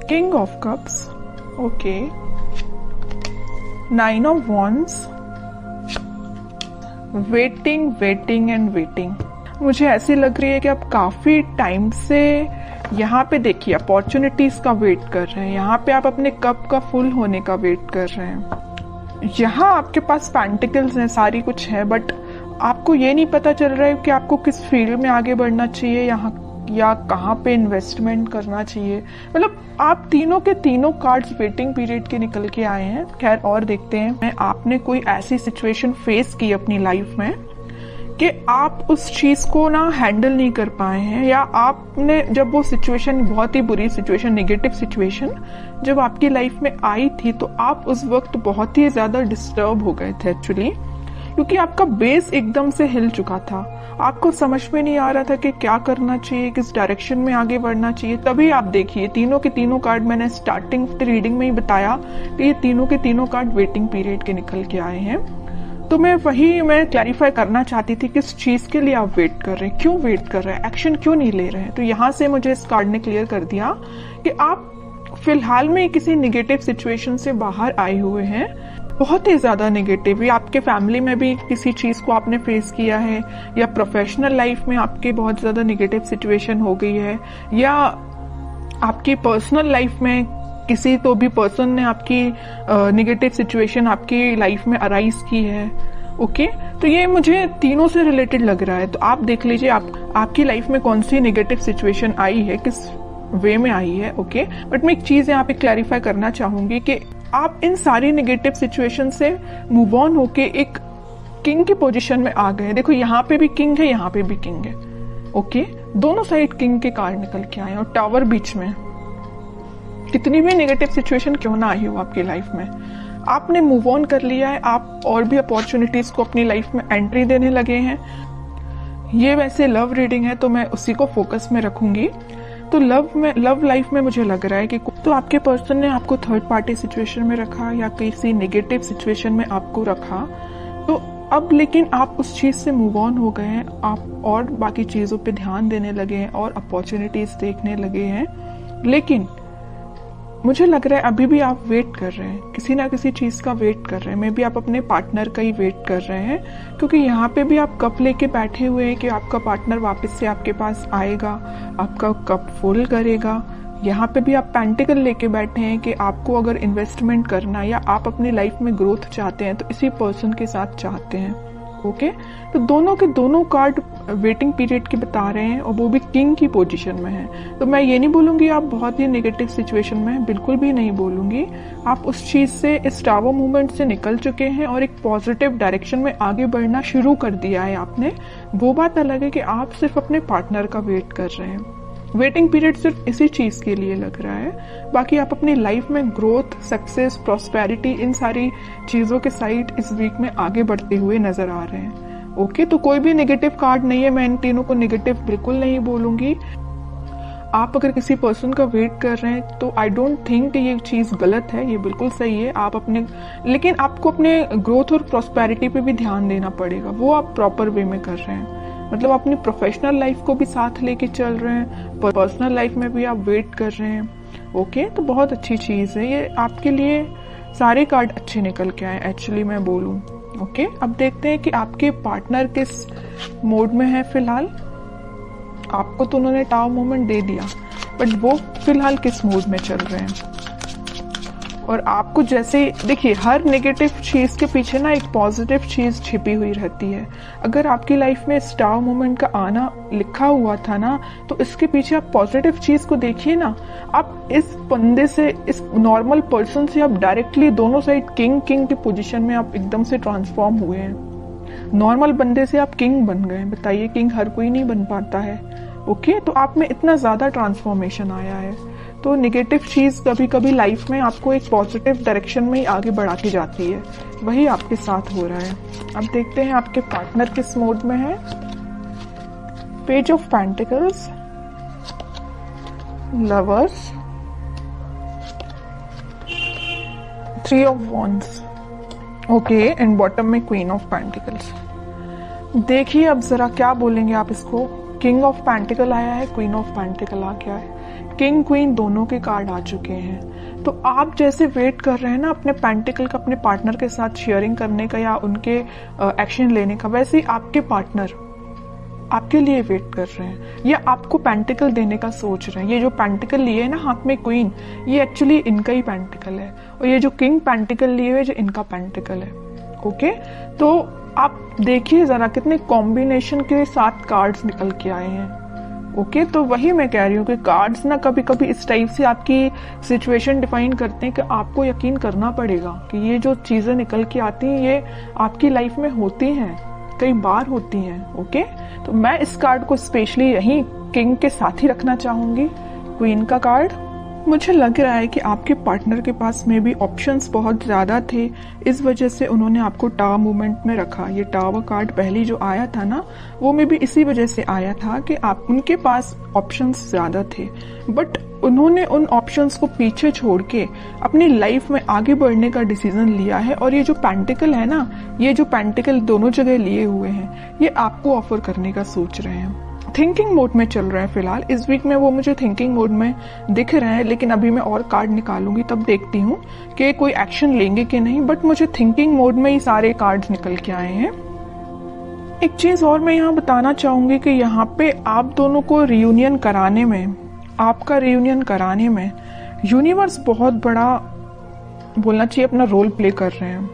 King of cups, okay, 9 of wands, waiting waiting and waiting. मुझे ऐसी लग रही है कि आप काफी टाइम से यहाँ पे देखिए अपॉर्चुनिटीज का वेट कर रहे हैं, यहाँ पे आप अपने कप का फुल होने का वेट कर रहे हैं। यहाँ आपके पास पेंटिकल्स हैं, सारी कुछ है, बट आपको ये नहीं पता चल रहा है कि आपको किस फील्ड में आगे बढ़ना चाहिए यहाँ या कहाँ पे इन्वेस्टमेंट करना चाहिए। मतलब आप तीनों के तीनों कार्ड्स वेटिंग पीरियड के निकल के आए हैं। खैर और देखते हैं, आपने कोई ऐसी सिचुएशन फेस की अपनी लाइफ में कि आप उस चीज को ना हैंडल नहीं कर पाए हैं, या आपने जब वो सिचुएशन, बहुत ही बुरी सिचुएशन, नेगेटिव सिचुएशन जब आपकी लाइफ में आई थी, तो आप उस वक्त बहुत ही ज्यादा डिस्टर्ब हो गए थे एक्चुअली, क्योंकि आपका बेस एकदम से हिल चुका था। आपको समझ में नहीं आ रहा था कि क्या करना चाहिए, किस डायरेक्शन में आगे बढ़ना चाहिए। तभी आप देखिए तीनों के तीनों कार्ड, मैंने स्टार्टिंग रीडिंग में ही बताया कि ये तीनों के तीनों कार्ड वेटिंग पीरियड के निकल के आए हैं। तो मैं क्लैरिफाई करना चाहती थी किस चीज के लिए आप वेट कर रहे हैं, क्यों वेट कर रहे हैं, एक्शन क्यों नहीं ले रहे हैं। तो यहाँ से मुझे इस कार्ड ने क्लियर कर दिया कि आप फिलहाल में किसी निगेटिव सिचुएशन से बाहर आए हुए हैं, बहुत ही ज्यादा नेगेटिव, या आपके फैमिली में भी किसी चीज को आपने फेस किया है, या प्रोफेशनल लाइफ में आपके बहुत ज्यादा नेगेटिव सिचुएशन हो गई है, या आपकी पर्सनल लाइफ में किसी तो भी पर्सन ने आपकी नेगेटिव सिचुएशन आपकी लाइफ में अराइज की है। ओके, तो ये मुझे तीनों से रिलेटेड लग रहा है। तो आप देख लीजिए आपकी लाइफ में कौन सी नेगेटिव सिचुएशन आई है, किस वे में आई है। ओके, बट मैं एक चीज यहाँ पे क्लैरिफाई करना चाहूंगी कि आप इन सारी नेगेटिव सिचुएशन से मूव ऑन होके एक किंग की पोजीशन में आ गए। देखो यहाँ पे भी किंग है, यहाँ पे भी किंग है। ओके, दोनों साइड किंग के कार्ड निकल के आए और टावर बीच में। कितनी भी नेगेटिव सिचुएशन क्यों ना आई हो आपकी लाइफ में, आपने मूव ऑन कर लिया है। आप और भी अपॉर्चुनिटीज को अपनी लाइफ में एंट्री देने लगे हैं। ये वैसे लव रीडिंग है तो मैं उसी को फोकस में रखूंगी। तो लव लाइफ में मुझे लग रहा है कि तो आपके पर्सन ने आपको थर्ड पार्टी सिचुएशन में रखा या किसी नेगेटिव सिचुएशन में आपको रखा, तो अब लेकिन आप उस चीज से मूव ऑन हो गए हैं, आप और बाकी चीजों पे ध्यान देने लगे हैं और अपॉर्चुनिटीज देखने लगे हैं। लेकिन मुझे लग रहा है अभी भी आप वेट कर रहे हैं, किसी ना किसी चीज का वेट कर रहे हैं। मे बी आप अपने पार्टनर का ही वेट कर रहे हैं, क्योंकि यहाँ पे भी आप कप लेके बैठे हुए हैं कि आपका पार्टनर वापस से आपके पास आएगा, आपका कप फुल करेगा। यहाँ पे भी आप पेंटिकल लेके बैठे हैं कि आपको अगर इन्वेस्टमेंट करना या आप अपनी लाइफ में ग्रोथ चाहते हैं तो इसी पर्सन के साथ चाहते हैं। ओके, तो दोनों के दोनों कार्ड वेटिंग पीरियड की बता रहे हैं और वो भी किंग की पोजीशन में है। तो मैं ये नहीं बोलूंगी आप बहुत ही नेगेटिव सिचुएशन में हैं, बिल्कुल भी नहीं बोलूंगी। आप उस चीज से, इस टावर मूवमेंट से निकल चुके हैं और एक पॉजिटिव डायरेक्शन में आगे बढ़ना शुरू कर दिया है आपने। वो बात अलग है कि आप सिर्फ अपने पार्टनर का वेट कर रहे हैं। वेटिंग पीरियड सिर्फ इसी चीज के लिए लग रहा है। बाकी आप अपनी लाइफ में ग्रोथ, सक्सेस, प्रॉस्पेरिटी, इन सारी चीजों के साइड इस वीक में आगे बढ़ते हुए नजर आ रहे हैं। ओके, तो कोई भी नेगेटिव कार्ड नहीं है। मैं इन तीनों को नेगेटिव बिल्कुल नहीं बोलूंगी। आप अगर किसी पर्सन का वेट कर रहे हैं तो आई डोंट थिंक कि ये चीज गलत है, ये बिल्कुल सही है। आप अपने, लेकिन आपको अपने ग्रोथ और प्रॉस्पेरिटी पे भी ध्यान देना पड़ेगा। वो आप प्रॉपर वे में कर रहे हैं, मतलब अपनी प्रोफेशनल लाइफ को भी साथ लेके चल रहे हैं, पर्सनल लाइफ में भी आप वेट कर रहे हैं। ओके, तो बहुत अच्छी चीज है ये आपके लिए। सारे कार्ड अच्छे निकल के आए एक्चुअली मैं बोलूं। ओके, अब देखते हैं कि आपके पार्टनर किस मोड में है फिलहाल। आपको तो उन्होंने टावर मूवमेंट दे दिया, बट वो फिलहाल किस मोड में चल रहे हैं। और आपको जैसे देखिए, हर नेगेटिव चीज के पीछे ना एक पॉजिटिव चीज छिपी हुई रहती है। अगर आपकी लाइफ में स्टार मोमेंट का आना लिखा हुआ था ना, तो इसके पीछे आप पॉजिटिव चीज को देखिए ना। आप इस बंदे से, इस नॉर्मल पर्सन से आप डायरेक्टली दोनों साइड किंग की पोजीशन में आप एकदम से ट्रांसफॉर्म हुए हैं। नॉर्मल बंदे से आप किंग बन गए। बताइए, किंग हर कोई नहीं बन पाता है। ओके, तो आप में इतना ज्यादा ट्रांसफॉर्मेशन आया है। तो नेगेटिव चीज कभी कभी लाइफ में आपको एक पॉजिटिव डायरेक्शन में ही आगे बढ़ाती जाती है। वही आपके साथ हो रहा है। अब देखते हैं आपके पार्टनर किस मोड में है। Page of pentacles, lovers, 3 of wands, okay, and bottom में क्वीन ऑफ पेंटिकल्स। देखिए अब जरा क्या बोलेंगे आप इसको, किंग ऑफ पेंटिकल आया है, क्वीन ऑफ पेंटिकल आ गया है, किंग क्वीन दोनों के कार्ड आ चुके हैं। तो आप जैसे वेट कर रहे हैं ना अपने पेंटिकल का अपने पार्टनर के साथ शेयरिंग करने का या उनके एक्शन लेने का, वैसे ही आपके पार्टनर आपके लिए वेट कर रहे हैं या आपको पेंटिकल देने का सोच रहे हैं। ये जो पेंटिकल लिए है ना हाथ में क्वीन, ये एक्चुअली इनका ही पेंटिकल है, और ये जो किंग पेंटिकल लिए हुए जो इनका पेंटिकल है। ओके, तो आप देखिए जरा कितने कॉम्बिनेशन के साथ कार्ड्स निकल के आए हैं। ओके, तो वही मैं कह रही हूँ कि कार्ड्स ना कभी कभी इस टाइप से आपकी सिचुएशन डिफाइन करते हैं कि आपको यकीन करना पड़ेगा कि ये जो चीजें निकल के आती हैं ये आपकी लाइफ में होती हैं, कई बार होती हैं। ओके, तो मैं इस कार्ड को स्पेशली यहीं किंग के साथ ही रखना चाहूंगी, क्वीन का कार्ड। मुझे लग रहा है कि आपके पार्टनर के पास में भी ऑप्शंस बहुत ज्यादा थे, इस वजह से उन्होंने आपको टावर मूवमेंट में रखा। ये टावर कार्ड पहली जो आया था ना, वो में भी इसी वजह से आया था कि आप उनके पास ऑप्शंस ज्यादा थे, बट उन्होंने उन ऑप्शंस को पीछे छोड़ के अपनी लाइफ में आगे बढ़ने का डिसीजन लिया है। और ये जो पेंटिकल है ना, ये जो पेंटिकल दोनों जगह लिए हुए हैं, ये आपको ऑफर करने का सोच रहे हैं। थिंकिंग मोड में चल रहा है फिलहाल, इस वीक में वो मुझे थिंकिंग मोड में दिख रहे हैं, लेकिन अभी मैं और कार्ड निकालूंगी तब देखती हूँ कि कोई एक्शन लेंगे कि नहीं, बट मुझे थिंकिंग मोड में ही सारे कार्ड्स निकल के आए हैं। एक चीज और मैं यहाँ बताना चाहूंगी कि यहाँ पे आप दोनों को रियूनियन कराने में, आपका रियूनियन कराने में यूनिवर्स बहुत बड़ा बोलना चाहिए अपना रोल प्ले कर रहे हैं।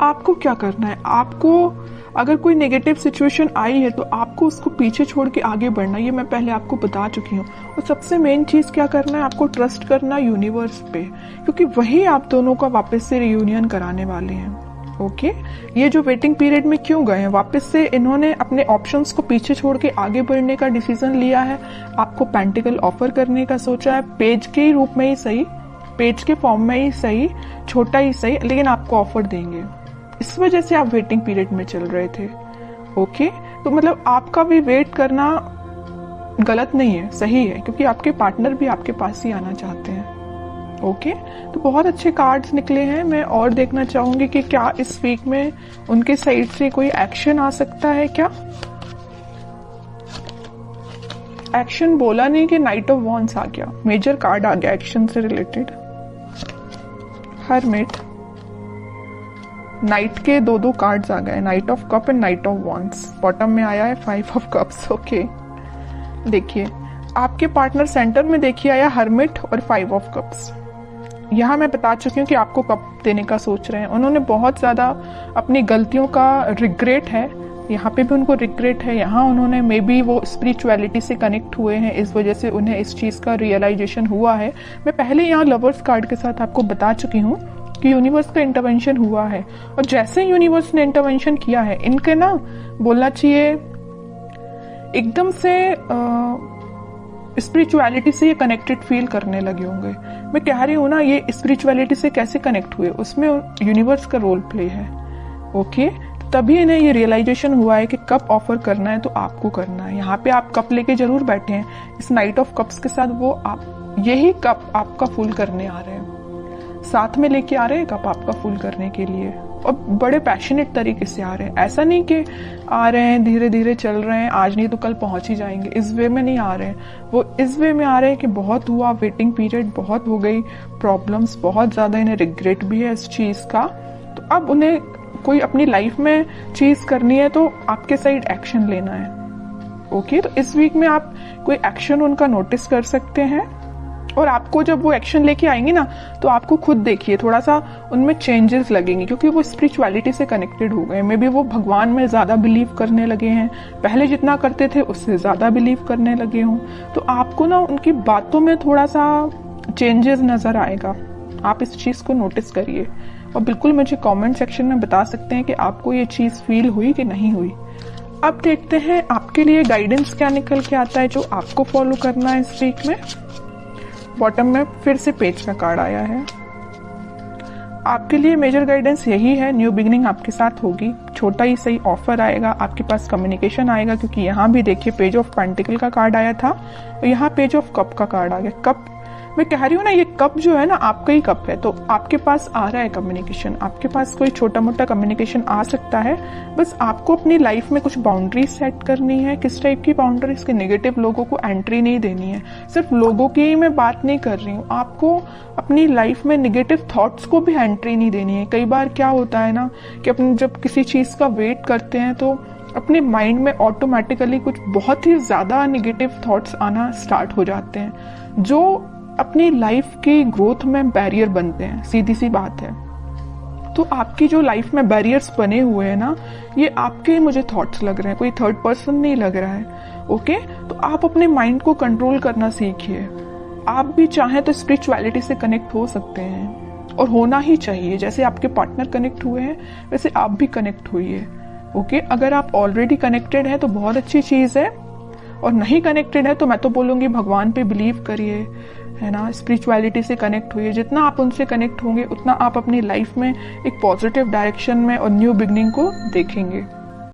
आपको क्या करना है, आपको अगर कोई नेगेटिव सिचुएशन आई है तो आपको उसको पीछे छोड़ के आगे बढ़ना, ये मैं पहले आपको बता चुकी हूँ। और सबसे मेन चीज क्या करना है, आपको ट्रस्ट करना यूनिवर्स पे, क्योंकि वही आप दोनों का वापस से रियूनियन कराने वाले हैं। ओके, ये जो वेटिंग पीरियड में क्यों गए हैं, वापस से इन्होंने अपने ऑप्शंस को पीछे छोड़ के आगे बढ़ने का डिसीजन लिया है, आपको पेंटिकल ऑफर करने का सोचा है, पेज के रूप में ही सही, पेज के फॉर्म में ही सही, छोटा ही सही, लेकिन आपको ऑफर देंगे। इस वजह से आप वेटिंग पीरियड में चल रहे थे। ओके, तो मतलब आपका भी वेट करना गलत नहीं है, सही है, क्योंकि आपके पार्टनर भी आपके पास ही आना चाहते हैं। ओके, तो बहुत अच्छे कार्ड्स निकले हैं। मैं और देखना चाहूंगी कि क्या इस वीक में उनके साइड से कोई एक्शन आ सकता है। क्या एक्शन बोला नहीं कि नाइट ऑफ वॉन्ड्स आ गया, मेजर कार्ड आ गया एक्शन से रिलेटेड। हरमिट, नाइट के दो कार्ड्स आ गए, night of cup and night of wands. Bottom में आया है 5 ऑफ कप्स। ओके, देखिए आपके पार्टनर सेंटर में देखिए आया हरमिट और 5 ऑफ कप्स। यहाँ मैं बता चुकी हूँ कि आपको कप देने का सोच रहे हैं। उन्होंने बहुत ज्यादा अपनी गलतियों का रिग्रेट है, यहाँ पे भी उनको रिग्रेट है, यहाँ उन्होंने मे बी वो स्पिरिचुअलिटी से कनेक्ट हुए हैं, इस वजह से उन्हें इस चीज का रियलाइजेशन हुआ है। मैं पहले यहाँ लवर्स कार्ड के साथ आपको बता चुकी हूँ कि यूनिवर्स का इंटरवेंशन हुआ है, और जैसे यूनिवर्स ने इंटरवेंशन किया है, इनके ना बोलना चाहिए एकदम से स्पिरिचुअलिटी से ये कनेक्टेड फील करने लगे होंगे। मैं कह रही हूँ ना, ये स्पिरिचुअलिटी से कैसे कनेक्ट हुए, उसमें यूनिवर्स का रोल प्ले है। ओके, तभी इन्हें ये रियलाइजेशन हुआ है कि कप ऑफर करना है तो आपको करना है। यहाँ पे आप कप लेके जरूर बैठे हैं, इस नाइट ऑफ कप्स के साथ वो आप यही कप आपका फुल करने आ रहे हैं, साथ में लेके आ रहे हैं कप आपका फुल करने के लिए, और बड़े पैशनेट तरीके से आ रहे हैं। ऐसा नहीं कि आ रहे हैं धीरे धीरे चल रहे हैं, आज नहीं तो कल पहुंच ही जाएंगे, इस वे में नहीं आ रहे हैं। वो इस वे में आ रहे हैं कि बहुत हुआ, वेटिंग पीरियड बहुत हो गई, प्रॉब्लम्स बहुत ज्यादा, इन्हें रिग्रेट भी है इस चीज का। तो अब उन्हें कोई अपनी लाइफ में चीज करनी है तो आपके साइड एक्शन लेना है। ओके, तो इस वीक में आप कोई एक्शन उनका नोटिस कर सकते हैं, और आपको जब वो एक्शन लेके आएंगे ना, तो आपको खुद देखिए थोड़ा सा उनमें चेंजेस लगेंगे, क्योंकि वो स्पिरिचुअलिटी से कनेक्टेड हो गए। मे बी वो भगवान में ज्यादा बिलीव करने लगे हैं, पहले जितना करते थे उससे ज्यादा बिलीव करने लगे हों। तो आपको ना उनकी बातों में थोड़ा सा चेंजेस नजर आएगा, आप इस चीज को नोटिस करिए, और बिल्कुल मुझे कमेंट सेक्शन में बता सकते हैं कि आपको ये चीज फील हुई कि नहीं हुई। अब देखते हैं आपके लिए गाइडेंस क्या निकल के आता है जो आपको फॉलो करना है इस वीक में। बॉटम में फिर से पेज का कार्ड आया है। आपके लिए मेजर गाइडेंस यही है, न्यू बिगिनिंग आपके साथ होगी, छोटा ही सही ऑफर आएगा, आपके पास कम्युनिकेशन आएगा, क्योंकि यहाँ भी देखिए पेज ऑफ पेंटिकल का कार्ड आया था और यहाँ पेज ऑफ कप का कार्ड आ गया। कप मैं कह रही हूँ ना, ये कप जो है ना आपका ही कप है, तो आपके पास आ रहा है कम्युनिकेशन, आपके पास कोई छोटा मोटा कम्युनिकेशन आ सकता है। बस आपको अपनी लाइफ में कुछ बाउंड्रीज सेट करनी है। किस टाइप की बाउंड्रीज? के नेगेटिव लोगों को एंट्री नहीं देनी है। सिर्फ लोगों की ही मैं बात नहीं कर रही हूँ, आपको अपनी लाइफ में नेगेटिव थॉट्स को भी एंट्री नहीं देनी है। कई बार क्या होता है ना कि अपन जब किसी चीज का वेट करते हैं तो अपने माइंड में ऑटोमेटिकली कुछ बहुत ही ज्यादा नेगेटिव थॉट्स आना स्टार्ट हो जाते हैं, जो अपनी लाइफ की ग्रोथ में बैरियर बनते हैं। सीधी सी बात है। तो आपकी जो लाइफ में बैरियर्स बने हुए हैं ना, ये आपके मुझे थॉट्स लग रहे हैं, कोई थर्ड पर्सन नहीं लग रहा है। ओके, तो आप अपने माइंड को कंट्रोल करना सीखिए। आप भी चाहें तो स्पिरिचुअलिटी से कनेक्ट हो सकते हैं, और होना ही चाहिए। जैसे आपके पार्टनर कनेक्ट हुए हैं वैसे आप भी कनेक्ट होइए। ओके, अगर आप ऑलरेडी कनेक्टेड हैं तो बहुत अच्छी चीज है, और नहीं कनेक्टेड है तो मैं तो बोलूंगी भगवान पे बिलीव करिए, है ना, स्पिरिचुअलिटी से कनेक्ट हुइए। जितना आप उनसे कनेक्ट होंगे उतना आप अपनी लाइफ में एक पॉजिटिव डायरेक्शन में और न्यू बिगनिंग को देखेंगे।